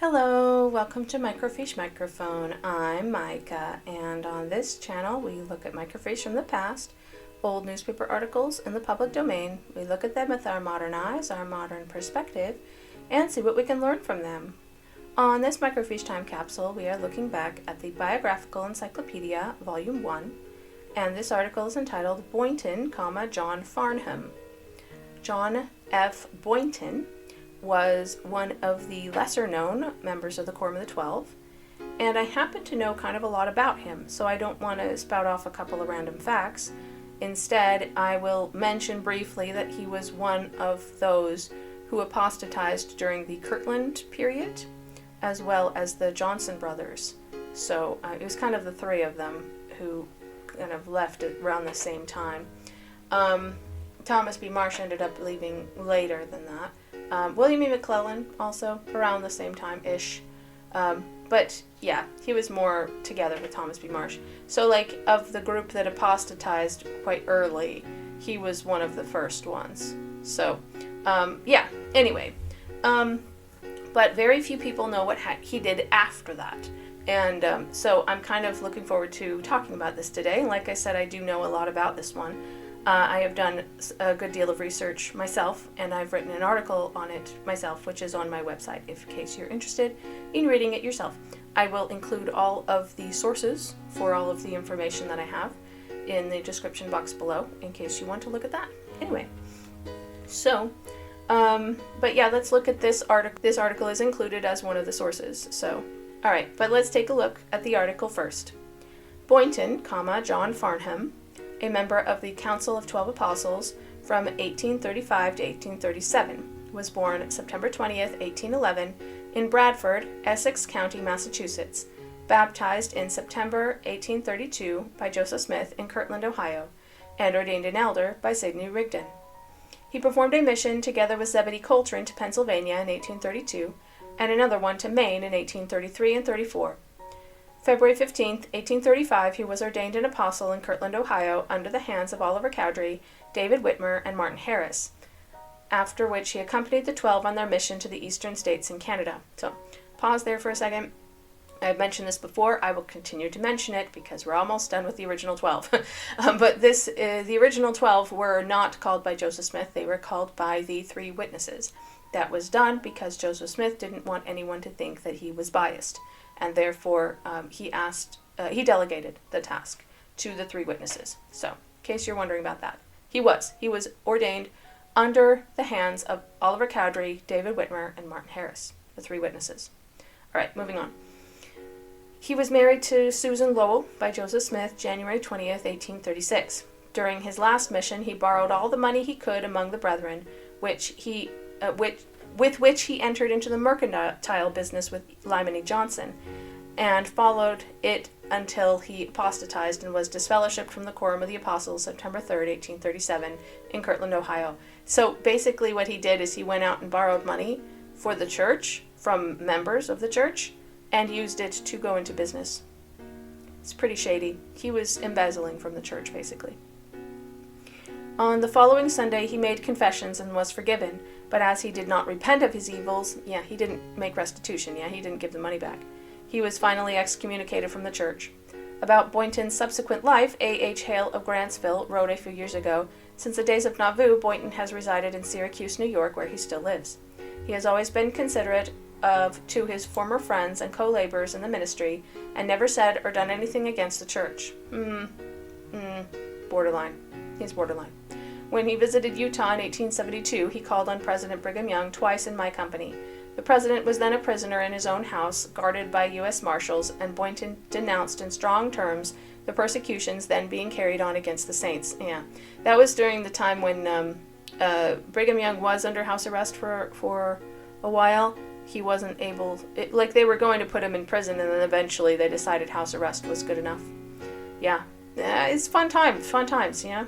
Hello, welcome to Microfiche Microphone. I'm Micah, and on this channel we look at microfiche from the past, old newspaper articles in the public domain. We look at them with our modern eyes, our modern perspective, and see what we can learn from them. On this Microfiche time capsule, we are looking back at the Biographical Encyclopedia, Volume 1, and this article is entitled Boynton, John Farnham. John F. Boynton was one of the lesser-known members of the Quorum of the 12, and I happen to know kind of a lot about him, so I don't want to spout off a couple of random facts. Instead, I will mention briefly that he was one of those who apostatized during the Kirtland period, as well as the Jenson brothers. So it was kind of the three of them who kind of left around the same time. Thomas B. Marsh ended up leaving later than that. William E. McClellan also around the same time-ish. But yeah, he was more together with Thomas B. Marsh. So like of the group that apostatized quite early, he was one of the first ones. So yeah, anyway. But very few people know what he did after that. And so I'm kind of looking forward to talking about this today. Like I said, I do know a lot about this one. I have done a good deal of research myself, and I've written an article on it myself, which is on my website, in case you're interested in reading it yourself. I will include all of the sources for all of the information that I have in the description box below, in case you want to look at that. Anyway, so, but yeah, let's look at this article. This article is included as one of the sources, so, alright, but let's take a look at the article first. Boynton, John Farnham, a member of the Council of 12 Apostles from 1835 to 1837, was born September 20th, 1811, in Bradford, Essex County, Massachusetts, baptized in September 1832 by Joseph Smith in Kirtland, Ohio, and ordained an elder by Sidney Rigdon. He performed a mission together with Zebedee Coltrane to Pennsylvania in 1832, and another one to Maine in 1833 and 34. February 15, 1835, he was ordained an apostle in Kirtland, Ohio, under the hands of Oliver Cowdery, David Whitmer, and Martin Harris, after which he accompanied the 12 on their mission to the eastern states and Canada. So, pause there for a second. I've mentioned this before. I will continue to mention it because we're almost done with the original 12. But the original 12 were not called by Joseph Smith. They were called by the three witnesses. That was done because Joseph Smith didn't want anyone to think that he was biased. And therefore, he delegated the task to the three witnesses. So, in case you're wondering about that, he was ordained under the hands of Oliver Cowdery, David Whitmer, and Martin Harris, the three witnesses. All right, moving on. He was married to Susan Lowell by Joseph Smith, January 20th, 1836. During his last mission, he borrowed all the money he could among the brethren, with which he entered into the mercantile business with Lyman E. Johnson, and followed it until he apostatized and was disfellowshipped from the Quorum of the Apostles September 3rd, 1837, in Kirtland, Ohio. So basically what he did is he went out and borrowed money for the church from members of the church and used it to go into business. It's pretty shady. He was embezzling from the church, basically. On the following Sunday, he made confessions and was forgiven, but as he did not repent of his evils, he didn't make restitution, he didn't give the money back. He was finally excommunicated from the church. About Boynton's subsequent life, A.H. Hale of Grantsville wrote a few years ago, "Since the days of Nauvoo, Boynton has resided in Syracuse, New York, where he still lives. He has always been considerate to his former friends and co-laborers in the ministry, and never said or done anything against the church." Borderline. He's borderline. When he visited Utah in 1872, he called on President Brigham Young twice in my company. The president was then a prisoner in his own house, guarded by U.S. Marshals, and Boynton denounced in strong terms the persecutions then being carried on against the saints. Yeah, that was during the time when Brigham Young was under house arrest for a while. He wasn't able, they were going to put him in prison, and then eventually they decided house arrest was good enough. Yeah, it's fun times, yeah.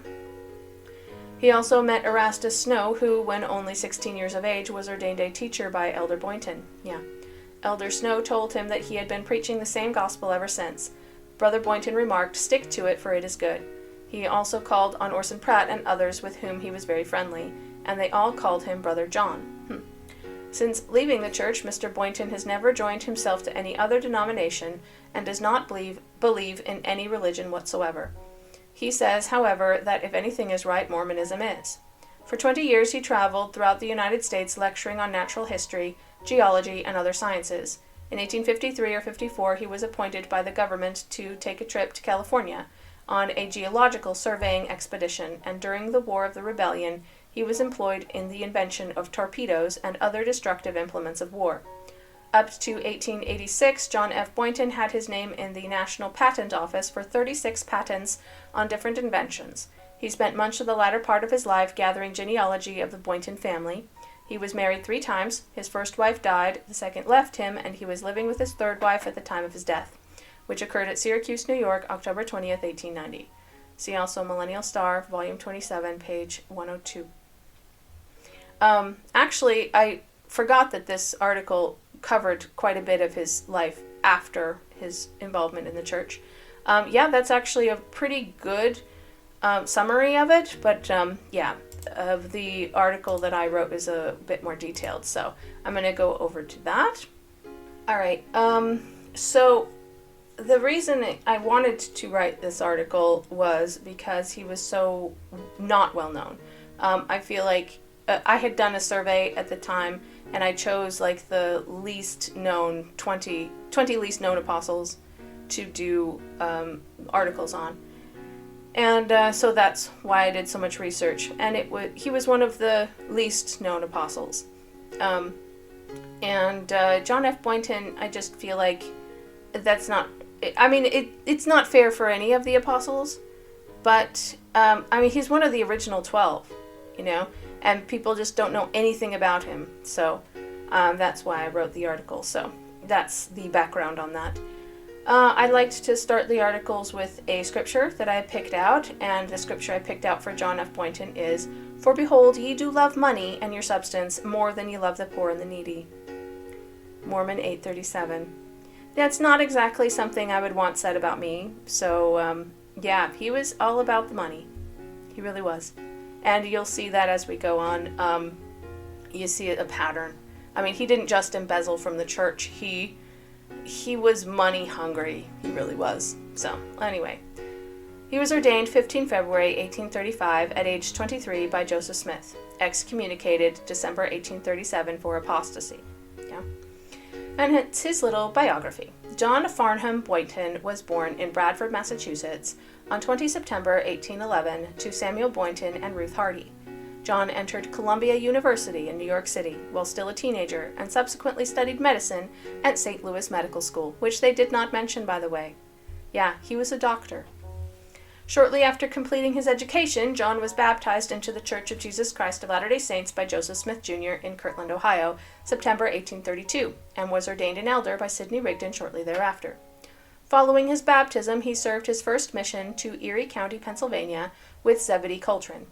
He also met Erastus Snow, who, when only 16 years of age, was ordained a teacher by Elder Boynton. Yeah. Elder Snow told him that he had been preaching the same gospel ever since. Brother Boynton remarked, "Stick to it, for it is good." He also called on Orson Pratt and others with whom he was very friendly, and they all called him Brother John. Since leaving the church, Mr. Boynton has never joined himself to any other denomination and does not believe in any religion whatsoever. He says, however, that if anything is right, Mormonism is. For 20 years he traveled throughout the United States lecturing on natural history, geology, and other sciences. In 1853 or 54 he was appointed by the government to take a trip to California on a geological surveying expedition, and during the War of the Rebellion he was employed in the invention of torpedoes and other destructive implements of war. Up to 1886, John F. Boynton had his name in the National Patent Office for 36 patents on different inventions. He spent much of the latter part of his life gathering genealogy of the Boynton family. He was married 3 times. His first wife died, the second left him, and he was living with his third wife at the time of his death, which occurred at Syracuse, New York, October 20th, 1890. See also Millennial Star, Volume 27, page 102. Actually, I forgot that this article covered quite a bit of his life after his involvement in the church. Yeah, that's actually a pretty good summary of it, but the article that I wrote is a bit more detailed, so I'm going to go over to that. Alright, so the reason I wanted to write this article was because he was so not well known. I feel like I had done a survey at the time, and I chose like the least known 20 least known apostles to do articles on. And so that's why I did so much research. And he was one of the least known apostles. John F. Boynton, I just feel like that's not, I mean, it's not fair for any of the apostles, but, I mean, he's one of the original 12, you know, and people just don't know anything about him. So that's why I wrote the article. So that's the background on that. I liked to start the articles with a scripture that I picked out, and the scripture I picked out for John F. Boynton is, "For behold, ye do love money and your substance more than ye love the poor and the needy." Mormon 8:37. That's not exactly something I would want said about me, so yeah, he was all about the money. He really was. And you'll see that as we go on. You see a pattern. I mean, he didn't just embezzle from the church. He was money hungry. He really was. So, anyway. He was ordained 15 February 1835 at age 23 by Joseph Smith. Excommunicated December 1837 for apostasy. Yeah. And it's his little biography. John Farnham Boynton was born in Bradford, Massachusetts on 20 September 1811 to Samuel Boynton and Ruth Hardy. John entered Columbia University in New York City while still a teenager, and subsequently studied medicine at St. Louis Medical School, which they did not mention, by the way. Yeah, he was a doctor. Shortly after completing his education, John was baptized into the Church of Jesus Christ of Latter-day Saints by Joseph Smith, Jr. in Kirtland, Ohio, September 1832, and was ordained an elder by Sidney Rigdon shortly thereafter. Following his baptism, he served his first mission to Erie County, Pennsylvania, with Zebedee Coltrane.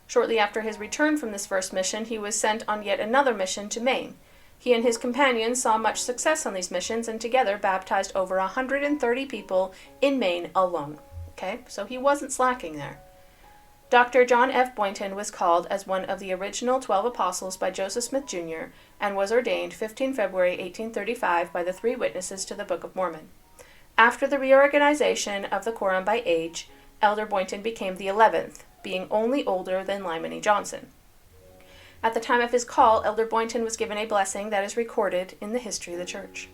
Shortly after his return from this first mission, he was sent on yet another mission to Maine. He and his companions saw much success on these missions and together baptized over 130 people in Maine alone. Okay, so he wasn't slacking there. Dr. John F. Boynton was called as one of the original 12 apostles by Joseph Smith, Jr., and was ordained 15 February 1835 by the 3 witnesses to the Book of Mormon. After the reorganization of the quorum by age, Elder Boynton became the 11th, being only older than Lyman E. Johnson. At the time of his call, Elder Boynton was given a blessing that is recorded in the history of the church.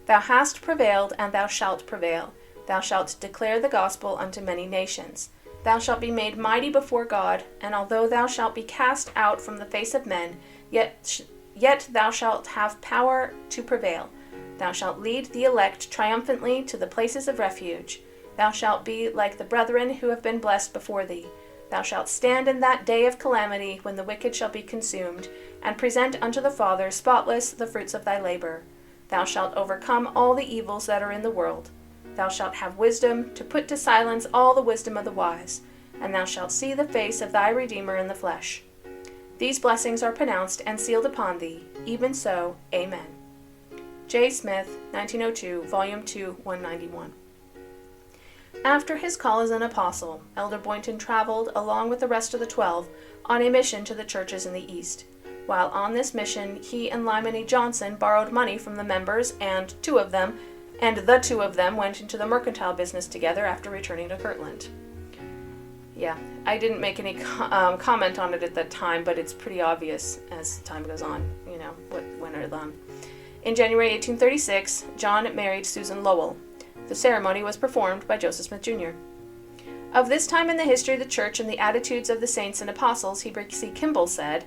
"Thou hast prevailed, and thou shalt prevail. Thou shalt declare the gospel unto many nations. Thou shalt be made mighty before God, and although thou shalt be cast out from the face of men, yet thou shalt have power to prevail. Thou shalt lead the elect triumphantly to the places of refuge. Thou shalt be like the brethren who have been blessed before thee. Thou shalt stand in that day of calamity when the wicked shall be consumed, and present unto the Father spotless the fruits of thy labor. Thou shalt overcome all the evils that are in the world. Thou shalt have wisdom to put to silence all the wisdom of the wise, and thou shalt see the face of thy Redeemer in the flesh. These blessings are pronounced and sealed upon thee. Even so, Amen." J. Smith, 1902, Volume 2, 191. After his call as an apostle, Elder Boynton traveled, along with the rest of the 12, on a mission to the churches in the East. While on this mission, he and Lyman E. Johnson borrowed money from the members, and the two of them went into the mercantile business together after returning to Kirtland. Yeah, I didn't make any comment on it at that time, but it's pretty obvious as time goes on, what went on. In January 1836, John married Susan Lowell. The ceremony was performed by Joseph Smith, Jr. Of this time in the history of the church and the attitudes of the saints and apostles, Heber C. Kimball said,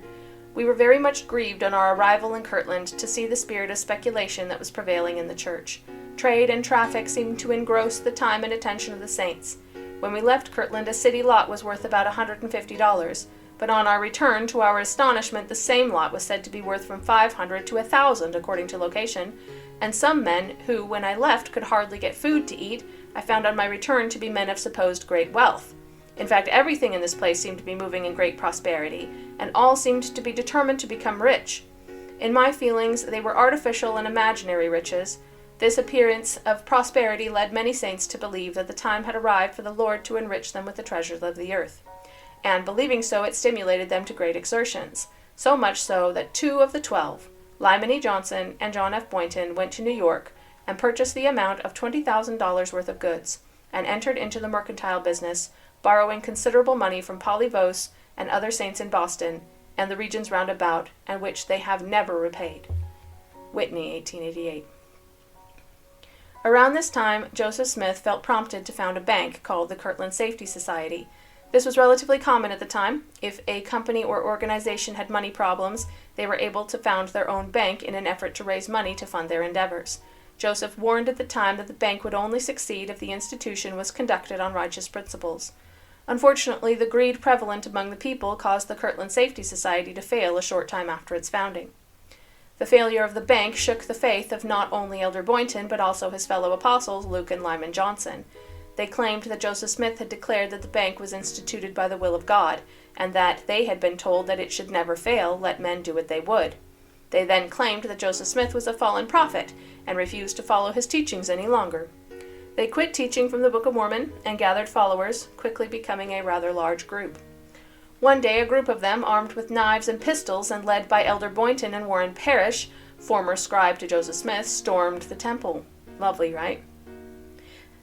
"We were very much grieved on our arrival in Kirtland to see the spirit of speculation that was prevailing in the church. Trade and traffic seemed to engross the time and attention of the saints. When we left Kirtland, a city lot was worth about $150, but on our return, to our astonishment, the same lot was said to be worth from $500 to $1,000 according to location, and some men who, when I left, could hardly get food to eat, I found on my return to be men of supposed great wealth. In fact, everything in this place seemed to be moving in great prosperity, and all seemed to be determined to become rich. In my feelings, they were artificial and imaginary riches. This appearance of prosperity led many saints to believe that the time had arrived for the Lord to enrich them with the treasures of the earth. And believing so, it stimulated them to great exertions, so much so that 2 of the 12, Lyman E. Johnson and John F. Boynton, went to New York and purchased the amount of $20,000 worth of goods, and entered into the mercantile business, borrowing considerable money from Polly Vose and other saints in Boston and the regions round about, and which they have never repaid." Whitney, 1888. Around this time, Joseph Smith felt prompted to found a bank called the Kirtland Safety Society. This was relatively common at the time. If a company or organization had money problems, they were able to found their own bank in an effort to raise money to fund their endeavors. Joseph warned at the time that the bank would only succeed if the institution was conducted on righteous principles. Unfortunately, the greed prevalent among the people caused the Kirtland Safety Society to fail a short time after its founding. The failure of the bank shook the faith of not only Elder Boynton, but also his fellow apostles, Luke and Lyman Johnson. They claimed that Joseph Smith had declared that the bank was instituted by the will of God, and that they had been told that it should never fail, let men do what they would. They then claimed that Joseph Smith was a fallen prophet, and refused to follow his teachings any longer. They quit teaching from the Book of Mormon, and gathered followers, quickly becoming a rather large group. One day, a group of them, armed with knives and pistols, and led by Elder Boynton and Warren Parrish, former scribe to Joseph Smith, stormed the temple. Lovely, right?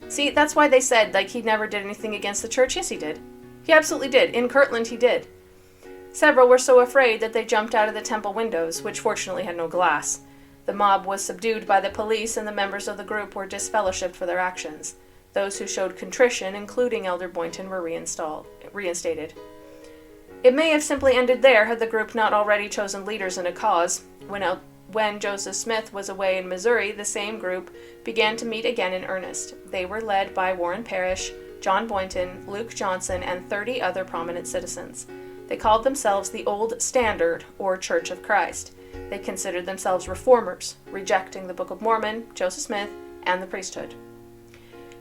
See, that's why they said, he never did anything against the church. Yes, he did. He absolutely did. In Kirtland, he did. Several were so afraid that they jumped out of the temple windows, which fortunately had no glass. The mob was subdued by the police, and the members of the group were disfellowshipped for their actions. Those who showed contrition, including Elder Boynton, were reinstated. It may have simply ended there had the group not already chosen leaders in a cause. When Joseph Smith was away in Missouri, the same group began to meet again in earnest. They were led by Warren Parrish, John Boynton, Luke Johnson, and 30 other prominent citizens. They called themselves the Old Standard, or Church of Christ. They considered themselves reformers, rejecting the Book of Mormon, Joseph Smith, and the priesthood.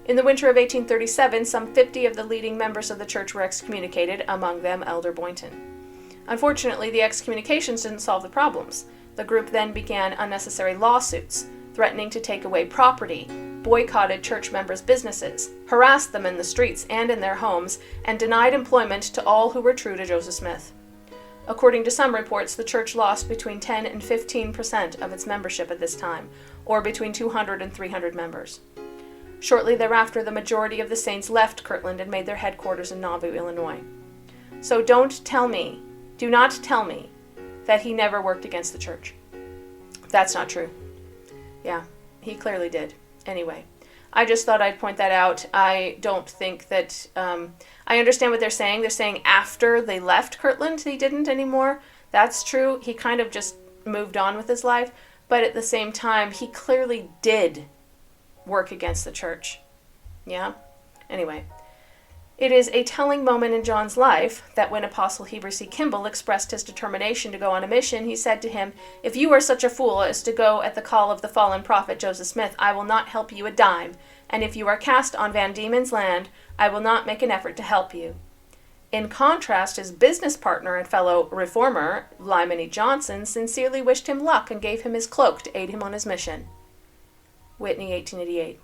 In the winter of 1837, some 50 of the leading members of the church were excommunicated, among them Elder Boynton. Unfortunately, the excommunications didn't solve the problems. The group then began unnecessary lawsuits, threatening to take away property, boycotted church members' businesses, harassed them in the streets and in their homes, and denied employment to all who were true to Joseph Smith. According to some reports, the church lost between 10 and 15% of its membership at this time, or between 200 and 300 members. Shortly thereafter, the majority of the saints left Kirtland and made their headquarters in Nauvoo, Illinois. So do not tell me that he never worked against the church. That's not true. Yeah, he clearly did. Anyway, I just thought I'd point that out. I don't think that, I understand what they're saying. They're saying after they left Kirtland, he didn't anymore. That's true. He kind of just moved on with his life. But at the same time, he clearly did work against the church. Yeah? Anyway, it is a telling moment in John's life that when Apostle Heber C. Kimball expressed his determination to go on a mission, he said to him, "If you are such a fool as to go at the call of the fallen prophet Joseph Smith, I will not help you a dime, and if you are cast on Van Diemen's Land, I will not make an effort to help you." In contrast, his business partner and fellow reformer, Lyman E. Johnson, sincerely wished him luck and gave him his cloak to aid him on his mission. Whitney, 1888.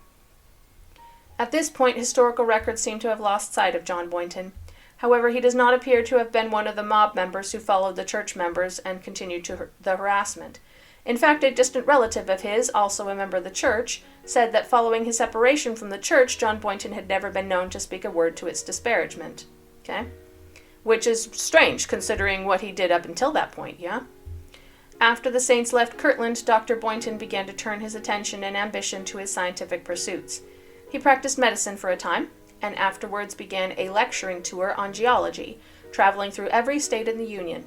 At this point, historical records seem to have lost sight of John Boynton. However, he does not appear to have been one of the mob members who followed the church members and continued the harassment. In fact, a distant relative of his, also a member of the church, said that following his separation from the church, John Boynton had never been known to speak a word to its disparagement. Okay? Which is strange, considering what he did up until that point, yeah? After the Saints left Kirtland, Dr. Boynton began to turn his attention and ambition to his scientific pursuits. He practiced medicine for a time, and afterwards began a lecturing tour on geology, traveling through every state in the Union.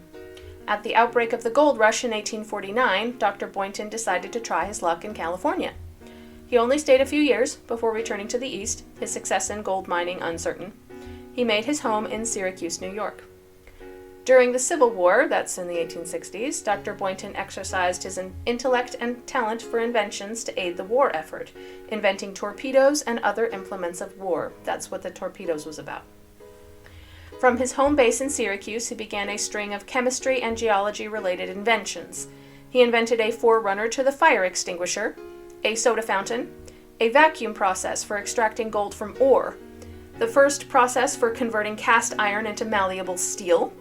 At the outbreak of the gold rush in 1849, Dr. Boynton decided to try his luck in California. He only stayed a few years before returning to the East, his success in gold mining uncertain. He made his home in Syracuse, New York. During the Civil War, that's in the 1860s, Dr. Boynton exercised his intellect and talent for inventions to aid the war effort, inventing torpedoes and other implements of war. That's what the torpedoes was about. From his home base in Syracuse, he began a string of chemistry and geology-related inventions. He invented a forerunner to the fire extinguisher, a soda fountain, a vacuum process for extracting gold from ore, the first process for converting cast iron into malleable steel,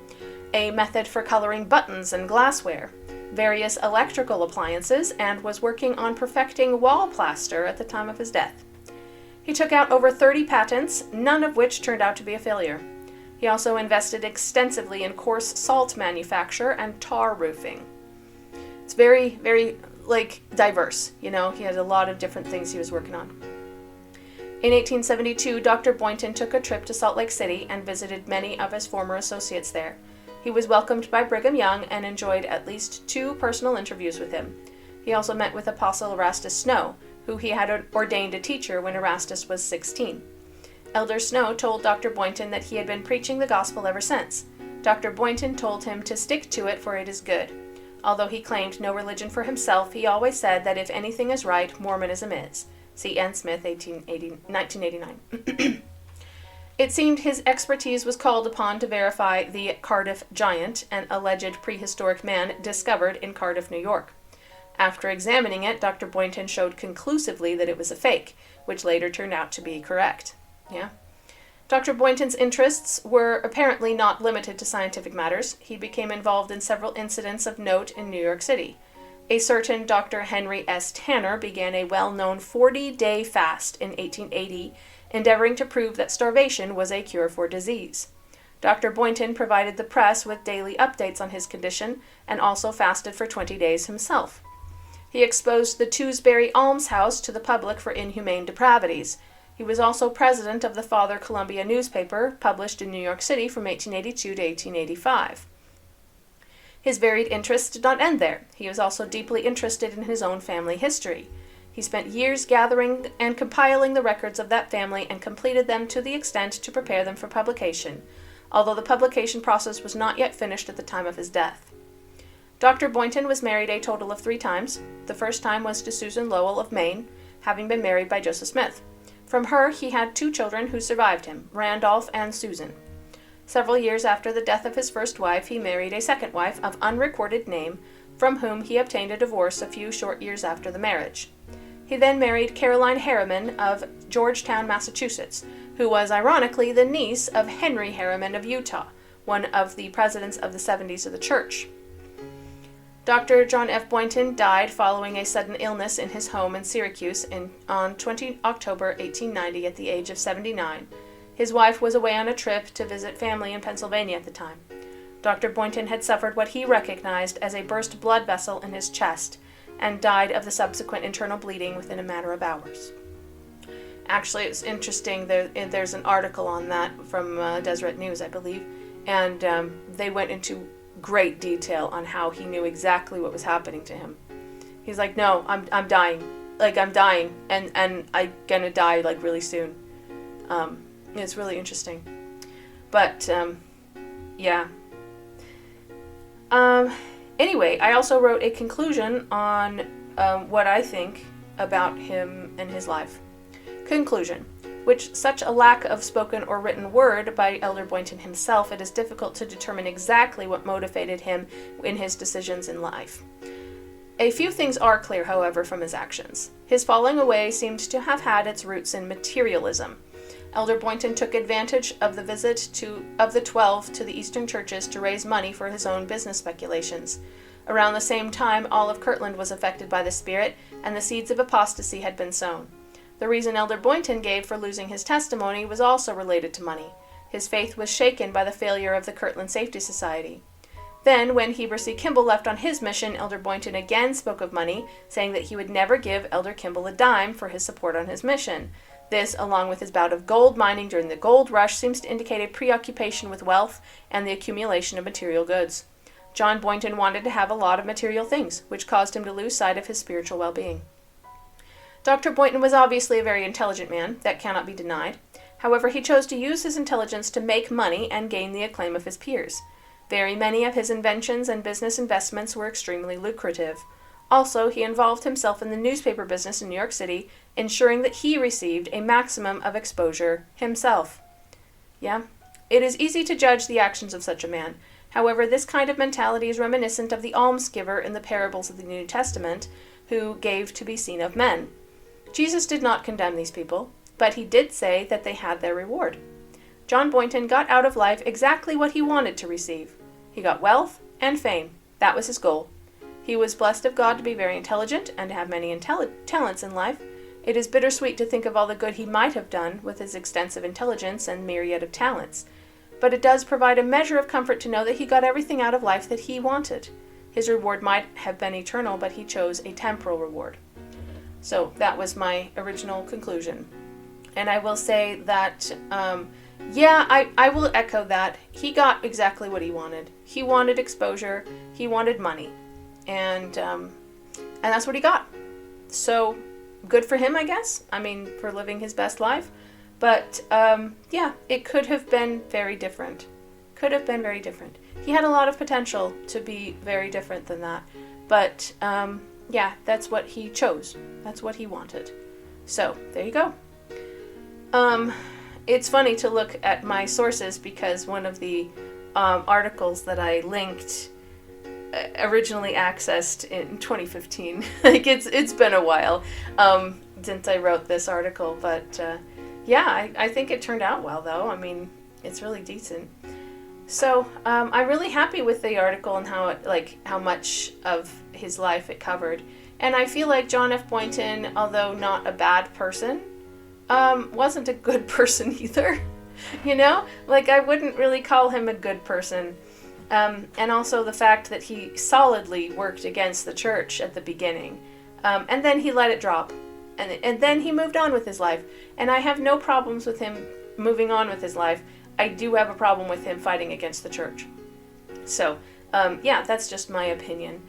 a method for coloring buttons and glassware, various electrical appliances, and was working on perfecting wall plaster at the time of his death. He took out over 30 patents, none of which turned out to be a failure. He also invested extensively in coarse salt manufacture and tar roofing. It's very, very, diverse, He had a lot of different things he was working on. In 1872, Dr. Boynton took a trip to Salt Lake City and visited many of his former associates there. He was welcomed by Brigham Young and enjoyed at least 2 personal interviews with him. He also met with Apostle Erastus Snow, who he had ordained a teacher when Erastus was 16. Elder Snow told Dr. Boynton that he had been preaching the gospel ever since. Dr. Boynton told him to stick to it, for it is good. Although he claimed no religion for himself, he always said that if anything is right, Mormonism is. See N. Smith, 1989. It seemed his expertise was called upon to verify the Cardiff Giant, an alleged prehistoric man discovered in Cardiff, New York. After examining it, Dr. Boynton showed conclusively that it was a fake, which later turned out to be correct. Yeah. Dr. Boynton's interests were apparently not limited to scientific matters. He became involved in several incidents of note in New York City. A certain Dr. Henry S. Tanner began a well-known 40-day fast in 1880, endeavoring to prove that starvation was a cure for disease. Dr. Boynton provided the press with daily updates on his condition and also fasted for 20 days himself. He exposed the Tewsbury Almshouse to the public for inhumane depravities. He was also president of the Father Columbia newspaper, published in New York City from 1882 to 1885. His varied interests did not end there. He was also deeply interested in his own family history. He spent years gathering and compiling the records of that family and completed them to the extent to prepare them for publication, although the publication process was not yet finished at the time of his death. Dr. Boynton was married a total of 3 times. The first time was to Susan Lowell of Maine, having been married by Joseph Smith. From her, he had 2 children who survived him, Randolph and Susan. Several years after the death of his first wife, he married a second wife of unrecorded name, from whom he obtained a divorce a few short years after the marriage. He then married Caroline Harriman of Georgetown, Massachusetts, who was ironically the niece of Henry Harriman of Utah, one of the presidents of the 70s of the church. Dr. John F. Boynton died following a sudden illness in his home in Syracuse on 20 October 1890 at the age of 79. His wife was away on a trip to visit family in Pennsylvania at the time. Dr. Boynton had suffered what he recognized as a burst blood vessel in his chest and died of the subsequent internal bleeding within a matter of hours. Actually, it's interesting, there's an article on that from Deseret News, I believe, and they went into great detail on how he knew exactly what was happening to him. He's like, no, I'm dying. I'm dying, and I'm gonna die, really soon. It's really interesting. But, yeah. Anyway, I also wrote a conclusion on what I think about him and his life. Conclusion. With such a lack of spoken or written word by Elder Boynton himself, it is difficult to determine exactly what motivated him in his decisions in life. A few things are clear, however, from his actions. His falling away seemed to have had its roots in materialism. Elder Boynton took advantage of the visit of the 12 to the Eastern churches to raise money for his own business speculations. Around the same time, all of Kirtland was affected by the Spirit, and the seeds of apostasy had been sown. The reason Elder Boynton gave for losing his testimony was also related to money. His faith was shaken by the failure of the Kirtland Safety Society. Then, when Heber C. Kimball left on his mission, Elder Boynton again spoke of money, saying that he would never give Elder Kimball a dime for his support on his mission. This, along with his bout of gold mining during the gold rush, seems to indicate a preoccupation with wealth and the accumulation of material goods. John Boynton wanted to have a lot of material things, which caused him to lose sight of his spiritual well-being. Dr. Boynton was obviously a very intelligent man, that cannot be denied. However, he chose to use his intelligence to make money and gain the acclaim of his peers. Very many of his inventions and business investments were extremely lucrative. Also, he involved himself in the newspaper business in New York City, ensuring that he received a maximum of exposure himself. Yeah, it is easy to judge the actions of such a man. However, this kind of mentality is reminiscent of the almsgiver in the parables of the New Testament, who gave to be seen of men. Jesus did not condemn these people, but he did say that they had their reward. John Boynton got out of life exactly what he wanted to receive. He got wealth and fame. That was his goal. He was blessed of God to be very intelligent and to have many talents in life. It is bittersweet to think of all the good he might have done with his extensive intelligence and myriad of talents. But it does provide a measure of comfort to know that he got everything out of life that he wanted. His reward might have been eternal, but he chose a temporal reward. So that was my original conclusion. And I will say that, I will echo that. He got exactly what he wanted. He wanted exposure. He wanted money. And that's what he got. So good for him, I guess. I mean, for living his best life. But, it could have been very different. Could have been very different. He had a lot of potential to be very different than that. But, that's what he chose. That's what he wanted. So, there you go. It's funny to look at my sources because one of the articles that I linked originally accessed in 2015. It's been a while since I wrote this article, but I think it turned out well though. I mean, it's really decent. So I'm really happy with the article and how much of his life it covered. And I feel like John F. Boynton, although not a bad person, wasn't a good person either. I wouldn't really call him a good person. And also the fact that he solidly worked against the church at the beginning. And then he let it drop. And then he moved on with his life. And I have no problems with him moving on with his life. I do have a problem with him fighting against the church. So, that's just my opinion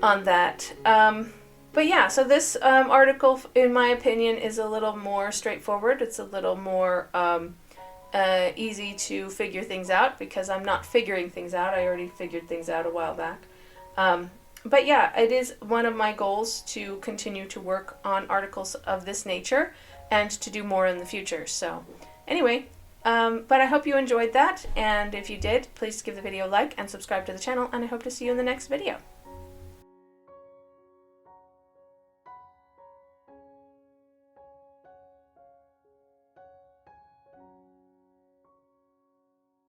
on that. So this article, in my opinion, is a little more straightforward. It's a little more easy to figure things out because I'm not figuring things out. I already figured things out a while back. It is one of my goals to continue to work on articles of this nature and to do more in the future. So anyway, but I hope you enjoyed that. And if you did, please give the video a like and subscribe to the channel. And I hope to see you in the next video.